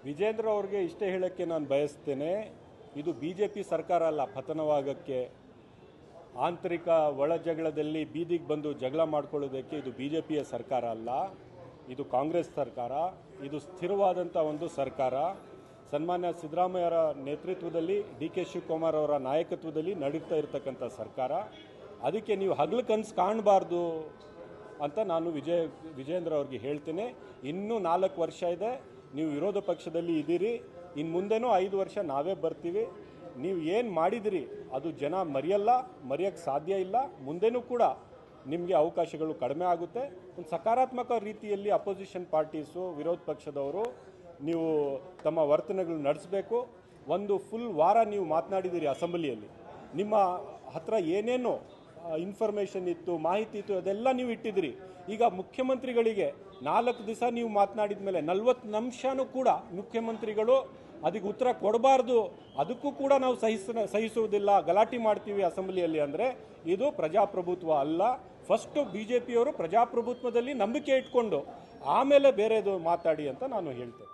ವಿಜೇಂದ್ರ ಅವ್ರಿಗೆ ಇಷ್ಟೇ ಹೇಳೋಕ್ಕೆ ನಾನು ಬಯಸ್ತೇನೆ, ಇದು BJP ಸರ್ಕಾರ ಅಲ್ಲ ಪತನವಾಗಕ್ಕೆ. ಆಂತರಿಕ ಒಳ ಜಗಳದಲ್ಲಿ ಬೀದಿಗೆ ಬಂದು ಜಗಳ ಮಾಡ್ಕೊಳ್ಳೋದಕ್ಕೆ ಇದು BJPಯ ಸರ್ಕಾರ ಅಲ್ಲ, ಇದು ಕಾಂಗ್ರೆಸ್ ಸರ್ಕಾರ. ಇದು ಸ್ಥಿರವಾದಂಥ ಒಂದು ಸರ್ಕಾರ. ಸನ್ಮಾನ್ಯ ಸಿದ್ದರಾಮಯ್ಯರ ನೇತೃತ್ವದಲ್ಲಿ DK ಶಿವಕುಮಾರ್ ಅವರ ನಾಯಕತ್ವದಲ್ಲಿ ನಡೀತಾ ಇರತಕ್ಕಂಥ ಸರ್ಕಾರ. ಅದಕ್ಕೆ ನೀವು ಹಗಲು ಕನಸು ಕಾಣಬಾರ್ದು ಅಂತ ನಾನು ವಿಜೇಂದ್ರ ಅವ್ರಿಗೆ ಹೇಳ್ತೇನೆ. ಇನ್ನೂ 4 ವರ್ಷ ಇದೆ, ನೀವು ವಿರೋಧ ಪಕ್ಷದಲ್ಲಿ ಇದ್ದೀರಿ. ಇನ್ನು ಮುಂದೆನೂ 5 ವರ್ಷ ನಾವೇ ಬರ್ತೀವಿ. ನೀವು ಏನು ಮಾಡಿದಿರಿ ಅದು ಜನ ಮರೆಯೋಕ್ಕೆ ಸಾಧ್ಯ ಇಲ್ಲ. ಮುಂದೆನೂ ಕೂಡ ನಿಮಗೆ ಅವಕಾಶಗಳು ಕಡಿಮೆ ಆಗುತ್ತೆ. ಒಂದು ಸಕಾರಾತ್ಮಕ ರೀತಿಯಲ್ಲಿ ಅಪೋಸಿಷನ್ ಪಾರ್ಟೀಸು, ವಿರೋಧ ಪಕ್ಷದವರು ನೀವು ತಮ್ಮ ವರ್ತನೆಗಳು ನಡೆಸಬೇಕು. ಒಂದು ಫುಲ್ ವಾರ ನೀವು ಮಾತನಾಡಿದ್ದೀರಿ ಅಸೆಂಬ್ಲಿಯಲ್ಲಿ. ನಿಮ್ಮ ಹತ್ರ ಏನೇನು ಇನ್ಫಾರ್ಮೇಷನ್ ಇತ್ತು, ಮಾಹಿತಿ ಇತ್ತು, ಅದೆಲ್ಲ ನೀವು ಇಟ್ಟಿದ್ದೀರಿ. ಈಗ ಮುಖ್ಯಮಂತ್ರಿಗಳಿಗೆ 4 ದಿವಸ ನೀವು ಮಾತನಾಡಿದ ಮೇಲೆ 40 ನಿಮಿಷನೂ ಕೂಡ ಮುಖ್ಯಮಂತ್ರಿಗಳು ಅದಕ್ಕೆ ಉತ್ತರ ಕೊಡಬಾರ್ದು, ಅದಕ್ಕೂ ಕೂಡ ನಾವು ಸಹಿಸುವುದಿಲ್ಲ, ಗಲಾಟೆ ಮಾಡ್ತೀವಿ ಅಸೆಂಬ್ಲಿಯಲ್ಲಿ ಅಂದರೆ ಇದು ಪ್ರಜಾಪ್ರಭುತ್ವ ಅಲ್ಲ. ಫಸ್ಟು BJPಯವರು ಪ್ರಜಾಪ್ರಭುತ್ವದಲ್ಲಿ ನಂಬಿಕೆ ಇಟ್ಕೊಂಡು ಆಮೇಲೆ ಬೇರೆದು ಮಾತಾಡಿ ಅಂತ ನಾನು ಹೇಳ್ತೇನೆ.